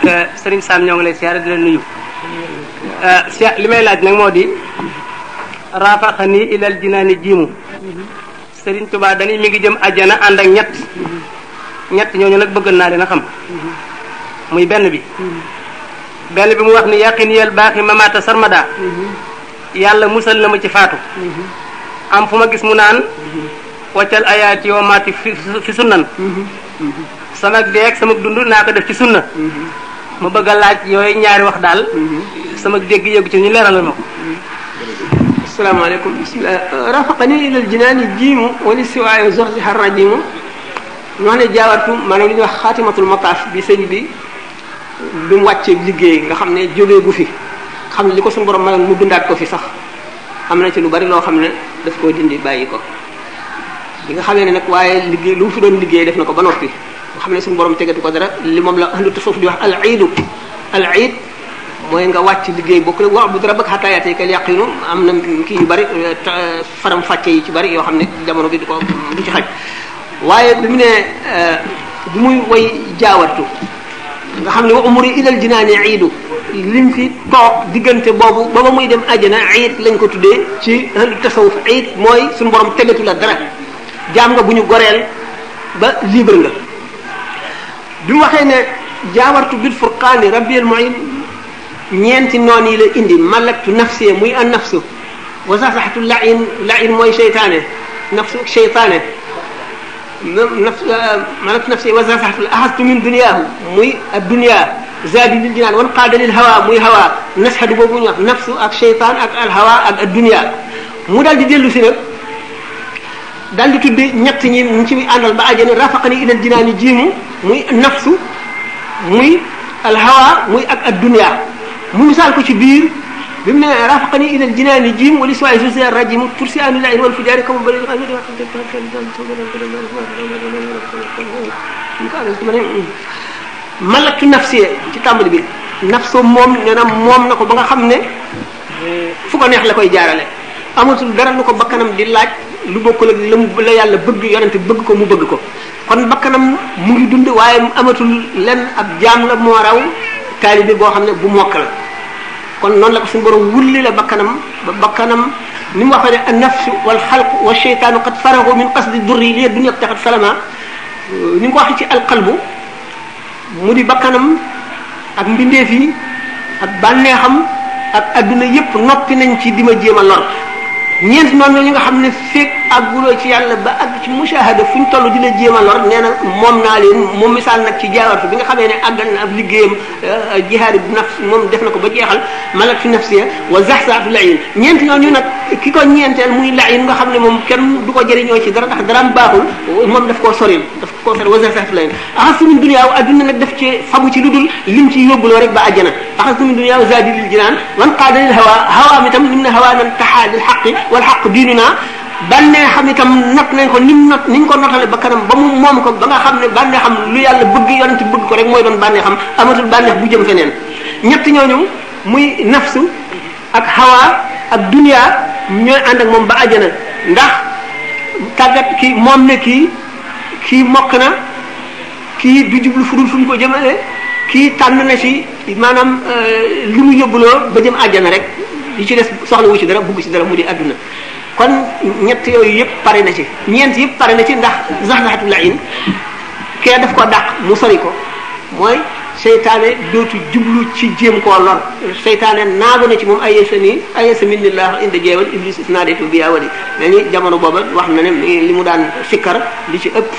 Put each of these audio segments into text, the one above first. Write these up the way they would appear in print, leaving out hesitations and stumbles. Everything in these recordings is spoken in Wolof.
Serigne Sam ñoo ngi lay siyaare di la nuyu li may laaj nag moo di rafaxani ilal jinaani jiimu Serigne Touba dañuy mi ngi jëm àjjana ànd ak ñett ñooñu nag bëgg naa leen a xam muy benn bi mu wax ni yaqin yel baaxi mamata sarmada yàlla musal na ma ci faatu am fu ma gis mu naan waccal ayaati wa maati fi sunnan sama deeg sama dund naa ko def ci sunna ma bëgg a laaj yooyu ñaari wax daal sama dégg yëgu ci ñu leeralal ma ko. asalaamaaleykum bismillah rafaqani ilal jinaani jiimu wali siwaayo zoxsi xarra jiimu ñu wax ne jaawartu maanaam li ñuy wax xaatimatul mataaf bi sëñ bi bi mu wàccee liggéey nga xam ne jógee gu fi xam ne li ko suñu borom mayoon mu dundaat ko fi sax am na ci lu bari loo xam ne daf koo dindi bàyyi ko li nga xamee ne nag waaye liggéey lu mu fi doon liggéey def na ko ba noppi nga xam ne suñu borom tegatu ko dara li moom la ahlu tasawuf di wax al iid mooy nga wàcc liggéey bokk rek wa'bud rabbaka hattaa ya'tiyakal yaqiinu am na kii yu bari faram fàcce yi ci bari yoo xam ne jamono bi du ci xaj waaye bi mu ne bi muy way jaawartu nga xam ne wa umuri ilal jinaani iidu lim fi toog diggante boobu ba muy dem àjjana iid lañ ko tuddee ci ahlu tasawuf iid mooy suñu borom tegatu la dara jaam nga bu ñu goreel ba libre nga bi mu waxee ne jaawartu bil furqaani rabbiyal mu'in ñeenti noon yi la indi malaktu nafsi muy an nafsu wa zazaxtu lain mooy seytaane nafsu seytaane malaktu nafsi wa zazaxtu axastu min duniyaahu muy ad dunia zaadi lil jinaan wan qaada lil hawa muy hawa nashadu boobu ñu wax nafsu ak seytaan ak al hawa ak ad dunia mu daal di dellu si nag daal di tudde ñett ñi ñu ci àndal ba àjjana rafaqani ilal jinaani jiimu muy nafsu muy al hawa muy ak ad dunia mu misaal ko ci biir bi mu ne rafaqani ilal jinaani jiim wali siwaay susi rajim tursi anu lain wal fujaari comme bari malaktu nafsi ci tàmbali bi nafso moom nee na moom na ko ba nga xam ne fu ko neex la koy jaarale amatul dara lu ko bakkanam di laaj lu bokkul ak la yàlla bëgg yonente bëgg ko mu bëgg ko kon bakkanam mu ngi dund waaye amatul lenn ab jaam la moo raw taalibe boo xam ne bu mokk la kon noonu la ko suñu borom wulli la bakkanam ba bakkanam ni mu waxee ne an nafsu wal xalqu wa sheytaanu qad faragu min qasdi durri li dunya taxat salama ni mu ko waxee ci alqalbu mu di bakkanam ak mbindeef yi ak bànneexam ak adduna yépp noppi nañ ci di ma jéem a lor ñeent noonu ñi nga xam ne fekk àgguloo ci yàlla ba àgg ci mushahada fu ñu toll di la jéem a lor nee na moom naa leen moom misaal nag ci jaawartu bi nga xamee ne àggal na ab liggéeyam jihaad bi nafs moom def na ko ba jeexal malak fi nafsiya wa zahzahatu layin ñeent ñooñu nag ki ko ñeenteel muy layin nga xam ne moom kenn du ko jëriñoo ci dara ndax daraam baaxul moom daf koo soril wa zahzahatu layin axastu min dunya wa adduna nag daf ci fagu ci lu dul lim ci yóbbuloo rek ba àjjana axastu min dunya wa zaadi lil jinaan wan qaada lil hawa mi tam lim ne hawa nan taxaa lil xaqi wal xaq diinuna bànnee xam itam not nañ ko niñ ko notale ba kanam ba mu moom ko ba nga xam ne bànnee xam lu yàlla bëgg yonent bëgg ko rek mooy doon bànnee xam amatul bànneex bu jëm feneen ñett ñooñu muy nafsu ak hawa ak dunya ñooy ànd ak moom ba àjjana ndax tàggat kii moom ne kii mokk na kii du jublu fu dul fu ñu ko jëmale kii tànn na ci maanaam li mu yóbbuloo ba jëm àjjana rek li ci des soxla wu ci dara bugg ci dara mu di adduna kon ñett yooyu yëpp pare na ci ñeent yëpp pare na ci ndax zahzahatul lain kee daf ko dàq mu sori ko mooy seytaane dootu jublu ci jéem koo lor seytaane naago na ci moom ayesa minillah inda jeewal iblis naadaytu bi yaa wali ni jamono booba wax na ne li mu daan sikkar li ci ëpp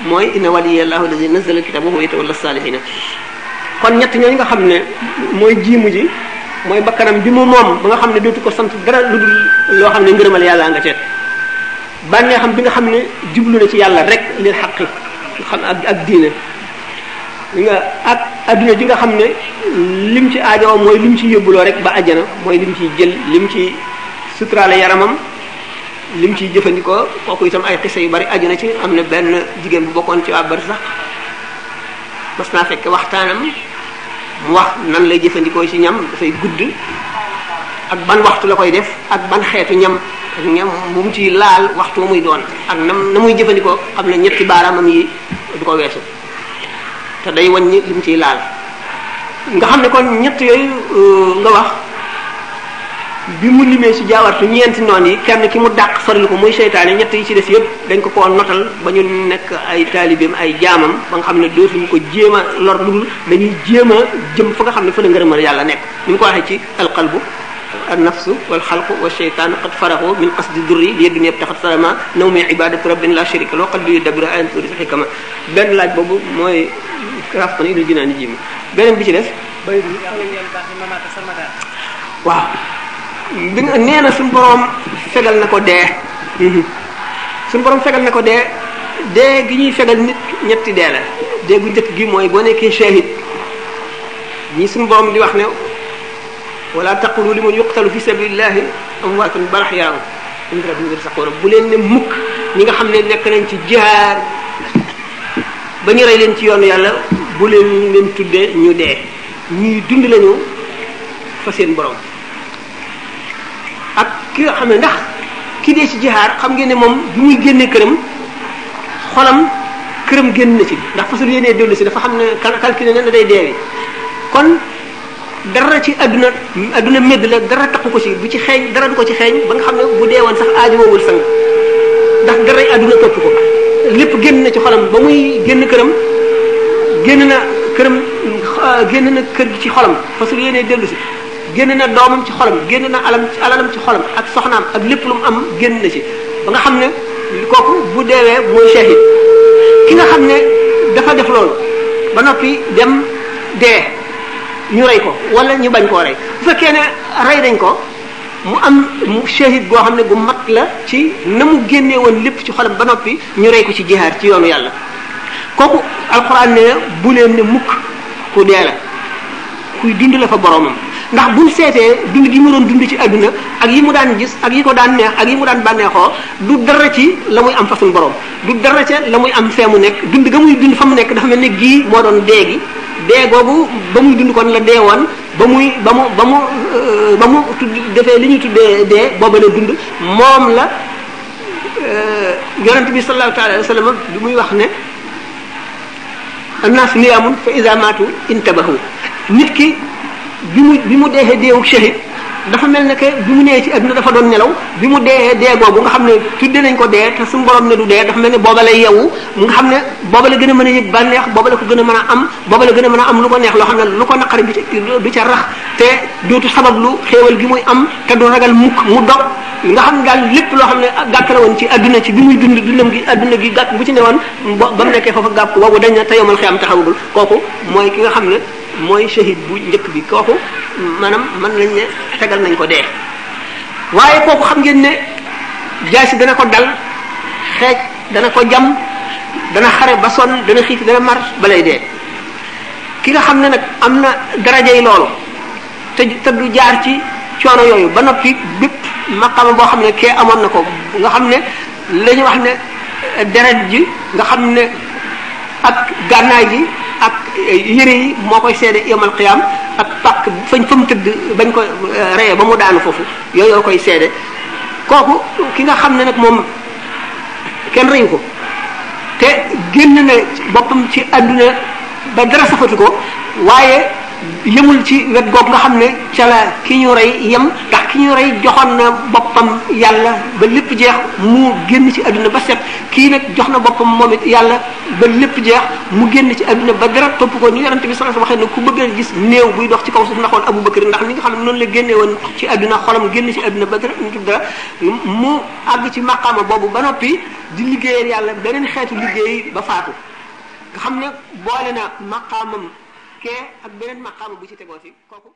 mooy inna waliyallahu alladi nazzala alkitaba wa huwa yatawalla salihina kon ñett ñooñu nga xam ne mooy jiimu ji mooy bakkanam bi mu moom ba nga xam ne dootu ko sant dara lu dul loo xam ne ngërëmal yàlla nga ca bànnee xam bi nga xam ne jublu na ci yàlla rek lil xaqi xam ak diine nga ak adduna ji nga xam ne lim ci aajowoo mooy lim ci yóbbuloo rek ba àjjana mooy lim ciy jël lim ci suturaale yaramam lim ciy jëfandikoo kooku itam ay xisa yu bari aju na ci am na benn jigéen bu bokkoon ci waa bari sax mas naa fekk waxtaanam mu wax nan lay jëfandikoo ci ñam dafay gudd ak ban waxtu la koy def ak ban xeetu ñam ak ñam bu mu ci laal waxtu muy doon ak na muy jëfandikoo xam ne ñetti baaraamam yi du ko weesu te day wàññi li mu ciy laal nga xam ne kon ñett yooyu nga wax bi mu limee ci jaawartu ñeenti noon yi kenn ki mu dàq soril ko muy seytaane ñett yi ci des yëpp dañ ko koo notal ba ñu nekk ay taalibeem ay jaamam ba nga xam ne dootuñu ko jéem a lor lu dul dañuy jéem a jëm fa nga xam ne fa la ngërëmal yàlla nekk ni mu ko waxee ci alqalbu النفس والخلق والشيطان قد فرغوا من قصد الدري ليد يبتخط سلama nawmi ibadatu rabbin la sharika lahu qalbi yudabbiru ayat turis hikama benn laaj boobu mooy raf ni lu jinaani jim beneen bi ci des waaw bi nee na suñu borom fegal na ko dee suñu borom fegal na ko dee gi ñuy fegal nit ñetti dee la dee gu njëkk gi mooy boo nekkee shahid ñi suñu borom di wax ne wala taqulu liman yuqtalu fi sabilillahi amwaatun bal ahyaa'un inda rabbihim yarzuquun bu leen ne mukk ñi nga xam ne nekk nañ ci jihaar ba ñu rey leen ci yoonu yàlla bu leen tuddee ñu dee ñuy dund lañu fa seen borom ak ki nga xam ne ndax ki dee ci jihaar xam ngeen ne moom bi muy génne këram xolam këram génn na ci ndax fasul yéenee dellu si dafa xam ne calculé na day deewi kon dara ci adduna medd la dara takku ko ci du ci xeeñ dara du ko ci xeeñ ba nga xam ne bu deewoon sax aajowul sang ndax dara adduna topp ko lépp génn na ci xolam ba muy génn këram génn na kër gi ci xolam fasul yéenee dellu si génn na doomam ci xolam génn na alalam ci xolam ak soxnaam ak lépp lu mu am génn na ci ba nga xam ne kooku bu deewee mooy shahid ki nga xam ne dafa def loolu ba noppi dem dee ñu rey ko wala ñu bañ koo rey bu fekkee ne rey nañ ko mu am mu shahid goo xam ne gu mat la ci na mu génnee woon lépp ci xolam ba noppi ñu rey ko ci jihaar ci yoonu yàlla kooku alxuraan ne bu leen ne mukk ku dee la kuy dund la fa boromam ndax buñ seetee dund gi mu doon dund ci adduna ak yi mu daan gis ak yi ko daan neex ak yi mu daan bànneexoo du dara ci la muy am fa suñu borom du dara ca la muy am fee mu nekk dund ga muy dund fa mu nekk dafa mel ne gii moo doon dee gi dee googu ba muy dund kon la dee woon ba mu tudd defee li ñuy tuddee dee booba la dund moom la yonent bi sallallahu alayhi wa sallam bi muy wax ne annaas niyaamun fa iza maatu intabahu nit ki bi mu deexee deewu shahid dafa mel ne que bi mu nee ci adduna dafa doon nelaw bi mu deexee dee googu nga xam ne tudde nañ ko dee te suñu borom ne du dee dafa mel ne booba lay yeewu nga xam ne booba la gën a mën a yëg bànneex booba la ko gën a mën a am booba la gën a mën a am lu ko neex loo xam ne lu ko naqari du ca rax te dootu sabablu xéewal gi muy am te du ragal mukk mu dog nga xam ne daal lépp loo xam ne gàtt la woon ci adduna ci bi muy dundam gi adduna gi gàtt bu ci ne woon ba mu nekkee foofa gàpp boobu dañ na te yomal xiyam taxawagul kooku mooy ki nga xam ne mooy shahid bu njëkk bi kooku maanaam mën nañ ne tegal nañ ko dee waaye kooku xam ngeen ne jaasi dana ko dal xeej dana ko jam dana xare ba sonn dana xiif dana mar balay dee ki nga xam ne nag am na darajay loolu te du jaar ci coono yooyu ba noppi bépp maqama boo xam ne kee amoon na ko nga xam ne la ñu wax ne deret ji nga xam ne ak gànnaay gi ak yére yi moo koy seede yomal xiyaam ak pàkk fa mu tëdd bañ ko reye ba mu daanu foofu yooyu koy seede kooku ki nga xam ne nag moom kenn reyu ko te génn na boppam ci àdduna ba dara safatu ko waaye yemul ci wet googu nga xam ne ca la ki ñu rey yem ndax ki ñu rey joxoon na boppam yàlla ba lépp jeex mu génn ci àdduna ba set kii nag jox na boppam moom it yàlla ba lépp jeex mu génn ci àdduna ba dara topp ko ñu yonent bi sallallahu alayhi wasallam waxee ne ku bëgg a gis néew buy dox ci kaw suuf ndaxoon Abu Bakar ndax ni nga xam ne noonu la génne woon ci àdduna xolam génn ci àdduna ba dara nitu dara mu àgg ci maqaama boobu ba noppi di liggéeyal yàlla beneen xeetu liggéey ba faatu nga xam ne boole na maqaamam kee ak beneen maqaama bu ci tegoo si kooku